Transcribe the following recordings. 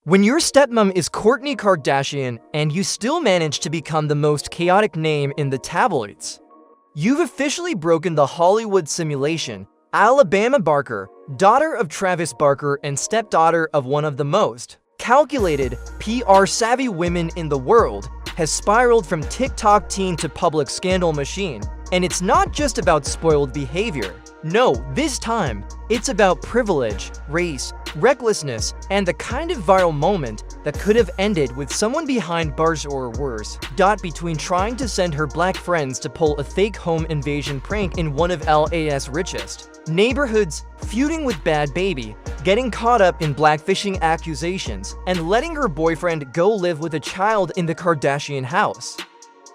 When your stepmom is Kourtney Kardashian and you still manage to become the most chaotic name in the tabloids, you've officially broken the Hollywood simulation. Alabama Barker, daughter of Travis Barker and stepdaughter of one of the most calculated, PR-savvy women in the world, has spiraled from TikTok teen to public scandal machine. And it's not just about spoiled behavior. No, this time, it's about privilege, race, recklessness, and the kind of viral moment that could have ended with someone behind bars or worse. Between trying to send her black friends to pull a fake home invasion prank in one of LA's richest neighborhoods, feuding with Bad Baby, getting caught up in blackfishing accusations, and letting her boyfriend go live with a child in the Kardashian house.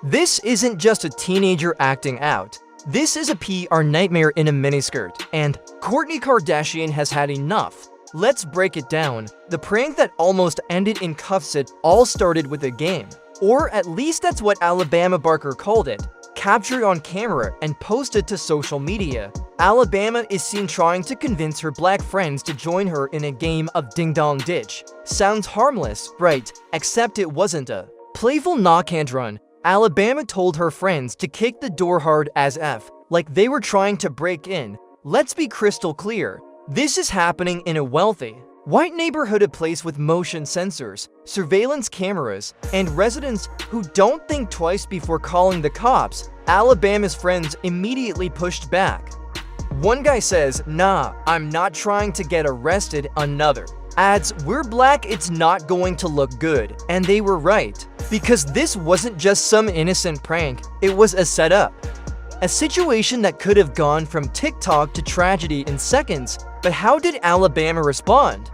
This isn't just a teenager acting out. This is a PR nightmare in a miniskirt, and Kourtney Kardashian has had enough. Let's break it down. The prank that almost ended in cuffs, it all started with a game. Or at least that's what Alabama Barker called it. Captured on camera and posted to social media, Alabama is seen trying to convince her black friends to join her in a game of Ding Dong Ditch. Sounds harmless, right? Except it wasn't. A playful knock and run. Alabama told her friends to kick the door hard as F, like they were trying to break in. Let's be crystal clear. This is happening in a wealthy, white neighborhood, a place with motion sensors, surveillance cameras, and residents who don't think twice before calling the cops. Alabama's friends immediately pushed back. One guy says, "Nah, I'm not trying to get arrested." Another adds, "We're black, it's not going to look good." And they were right, because this wasn't just some innocent prank, it was a setup. A situation that could have gone from TikTok to tragedy in seconds. But how did Alabama respond?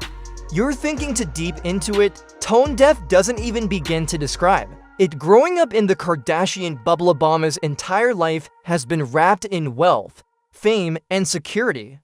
You're thinking too deep into it? Tone deaf doesn't even begin to describe it. Growing up in the Kardashian bubble, Obama's entire life has been wrapped in wealth, fame, and security.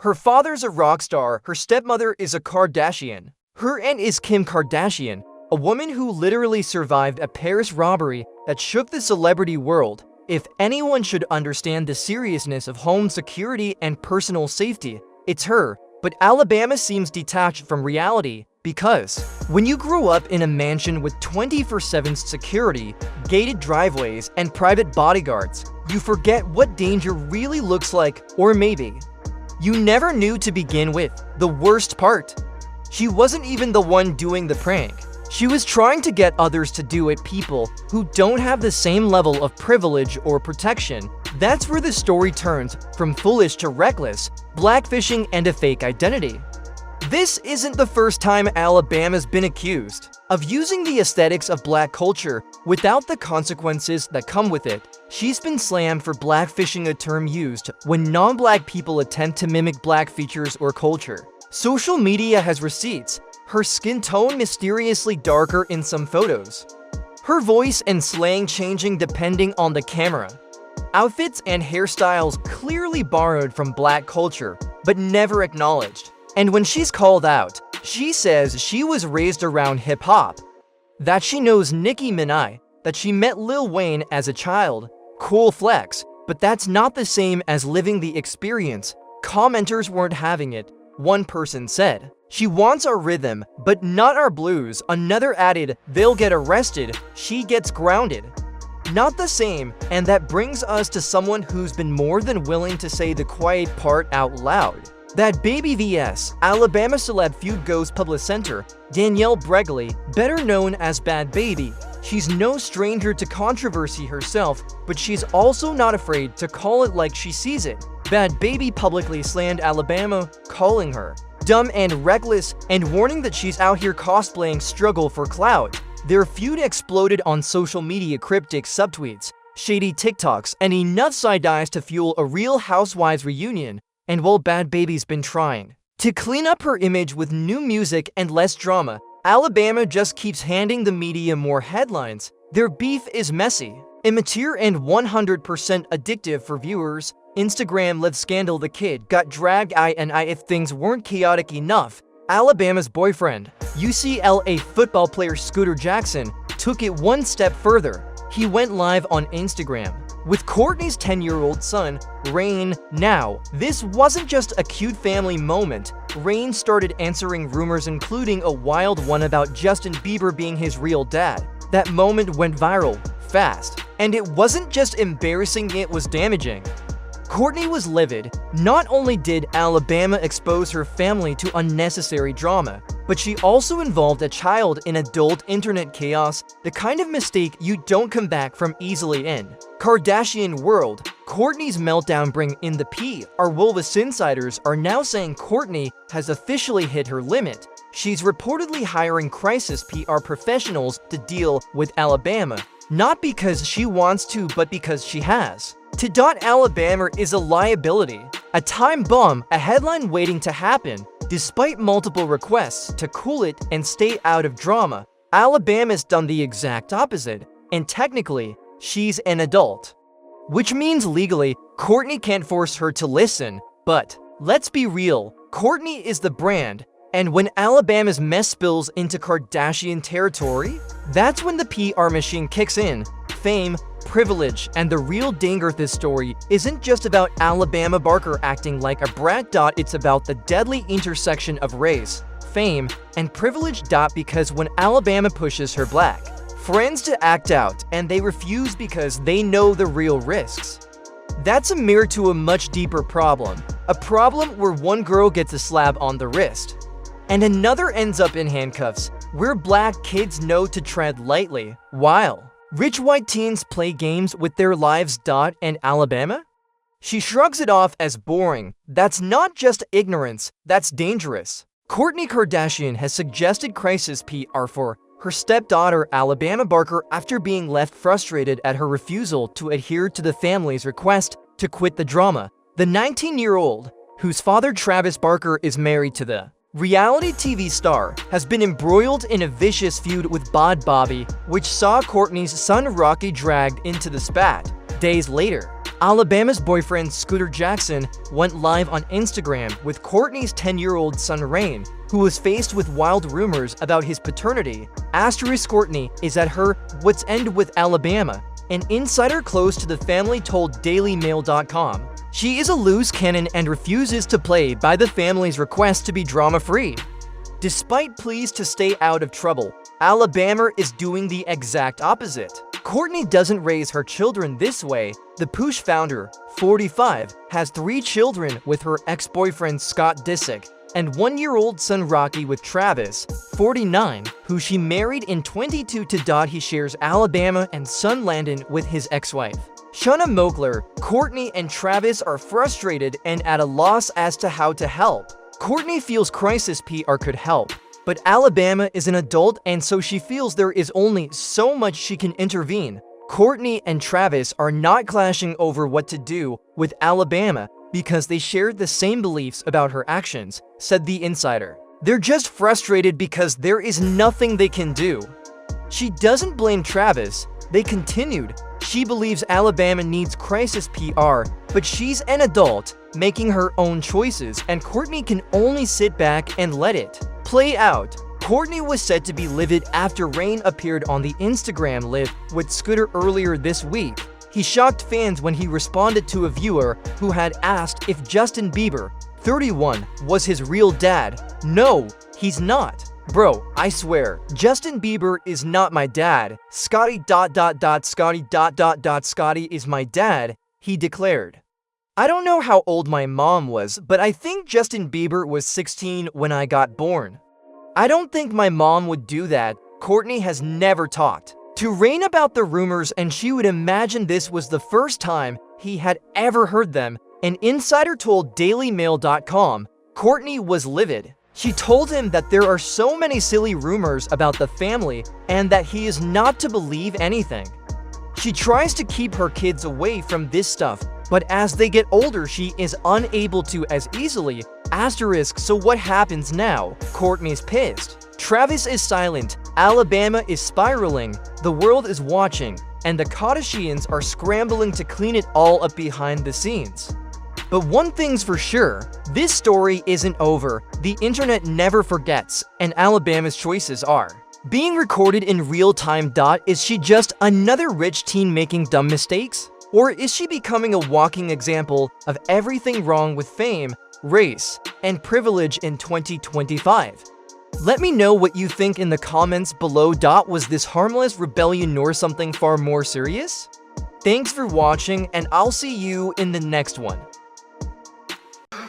Her father's a rock star, her stepmother is a Kardashian. Her aunt is Kim Kardashian, a woman who literally survived a Paris robbery that shook the celebrity world. If anyone should understand the seriousness of home security and personal safety, it's her. But Alabama seems detached from reality, because when you grow up in a mansion with 24/7 security, gated driveways, and private bodyguards, you forget what danger really looks like. Or maybe you never knew to begin with. The worst part, she wasn't even the one doing the prank. She was trying to get others to do it, people who don't have the same level of privilege or protection. That's where the story turns from foolish to reckless, blackfishing, and a fake identity. This isn't the first time Alabama's been accused of using the aesthetics of black culture without the consequences that come with it. She's been slammed for blackfishing, a term used when non-black people attempt to mimic black features or culture. Social media has receipts. Her skin tone mysteriously darker in some photos. Her voice and slang changing depending on the camera. Outfits and hairstyles clearly borrowed from black culture, but never acknowledged. And when she's called out, she says she was raised around hip-hop, that she knows Nicki Minaj, that she met Lil Wayne as a child. Cool flex, but that's not the same as living the experience. Commenters weren't having it. One person said, "She wants our rhythm, but not our blues." Another added, "They'll get arrested, she gets grounded." Not the same, and that brings us to someone who's been more than willing to say the quiet part out loud. Bad Baby vs. Alabama celeb feud goes publicenter. Danielle Bregly, better known as Bad Baby. She's no stranger to controversy herself, but she's also not afraid to call it like she sees it. Bad Baby publicly slammed Alabama, calling her dumb and reckless, and warning that she's out here cosplaying struggle for clout. Their feud exploded on social media, cryptic subtweets, shady TikToks, and enough side eyes to fuel a Real Housewives reunion. And while Bad Baby's been trying to clean up her image with new music and less drama, Alabama just keeps handing the media more headlines. Their beef is messy, immature, and 100% addictive for viewers. Instagram live scandal. The kid got dragged. If things weren't chaotic enough, Alabama's boyfriend, UCLA football player Scooter Jackson, took it one step further. He went live on Instagram, with Kourtney's 10-year-old son, Rain. Now, this wasn't just a cute family moment. Rain started answering rumors, including a wild one about Justin Bieber being his real dad. That moment went viral fast, and it wasn't just embarrassing, it was damaging. Kourtney was livid. Not only did Alabama expose her family to unnecessary drama, but she also involved a child in adult internet chaos, the kind of mistake you don't come back from easily in. Kardashian world, Kourtney's meltdown bring in the PR. Wolves insiders are now saying Kourtney has officially hit her limit. She's reportedly hiring crisis PR professionals to deal with Alabama, not because she wants to, but because she has. Alabama is a liability, a time bomb, a headline waiting to happen. Despite multiple requests to cool it and stay out of drama, Alabama's done the exact opposite, and technically, she's an adult. Which means legally, Kourtney can't force her to listen. But let's be real, Kourtney is the brand, and when Alabama's mess spills into Kardashian territory, that's when the PR machine kicks in. Fame, privilege, and the real danger. This story isn't just about Alabama Barker acting like a brat. It's about the deadly intersection of race, fame, and privilege. Because when Alabama pushes her black friends to act out, and they refuse because they know the real risks, that's a mirror to a much deeper problem. A problem where one girl gets a slap on the wrist, and another ends up in handcuffs, where black kids know to tread lightly, while rich white teens play games with their lives. And Alabama? She shrugs it off as boring. That's not just ignorance, that's dangerous. Kourtney Kardashian has suggested crisis PR for her stepdaughter Alabama Barker after being left frustrated at her refusal to adhere to the family's request to quit the drama. The 19-year-old, whose father Travis Barker is married to the reality TV star, has been embroiled in a vicious feud with Bod Bobby, which saw Kourtney's son Rocky dragged into the spat. Days later, Alabama's boyfriend Scooter Jackson went live on Instagram with Kourtney's 10-year-old son Rain, who was faced with wild rumors about his paternity. Kourtney is at her wits' end with Alabama. An insider close to the family told DailyMail.com. She is a loose cannon and refuses to play by the family's request to be drama-free. Despite pleas to stay out of trouble, Alabama is doing the exact opposite. Kourtney doesn't raise her children this way. The Poosh founder, 45, has 3 children with her ex-boyfriend Scott Disick and 1-year-old son Rocky with Travis, 49, who she married in 22. He shares Alabama and son Landon with his ex-wife Shanna Mokler. Kourtney and Travis are frustrated and at a loss as to how to help. Kourtney feels crisis PR could help, but Alabama is an adult, and so she feels there is only so much she can intervene. Kourtney and Travis are not clashing over what to do with Alabama because they shared the same beliefs about her actions, said the insider. They're just frustrated because there is nothing they can do. She doesn't blame Travis. They continued. She believes Alabama needs crisis PR, but she's an adult, making her own choices, and Kourtney can only sit back and let it play out. Kourtney was said to be livid after Rain appeared on the Instagram Live with Scooter earlier this week. He shocked fans when he responded to a viewer who had asked if Justin Bieber, 31, was his real dad. No, he's not. Bro, I swear, Justin Bieber is not my dad. Scotty is my dad, he declared. I don't know how old my mom was, but I think Justin Bieber was 16 when I got born. I don't think my mom would do that. Kourtney has never talked to Rain about the rumors, and she would imagine this was the first time he had ever heard them. An insider told DailyMail.com Kourtney was livid. She told him that there are so many silly rumors about the family and that he is not to believe anything. She tries to keep her kids away from this stuff, but as they get older, she is unable to as easily. So what happens now? Kourtney's pissed. Travis is silent. Alabama is spiraling. The world is watching, and the Kardashians are scrambling to clean it all up behind the scenes. But one thing's for sure, this story isn't over. The internet never forgets, and Alabama's choices are being recorded in real time. Is she just another rich teen making dumb mistakes? Or is she becoming a walking example of everything wrong with fame, race, and privilege in 2025? Let me know what you think in the comments below. Was this harmless rebellion or something far more serious? Thanks for watching, and I'll see you in the next one.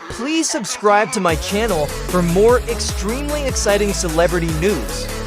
Please subscribe to my channel for more extremely exciting celebrity news.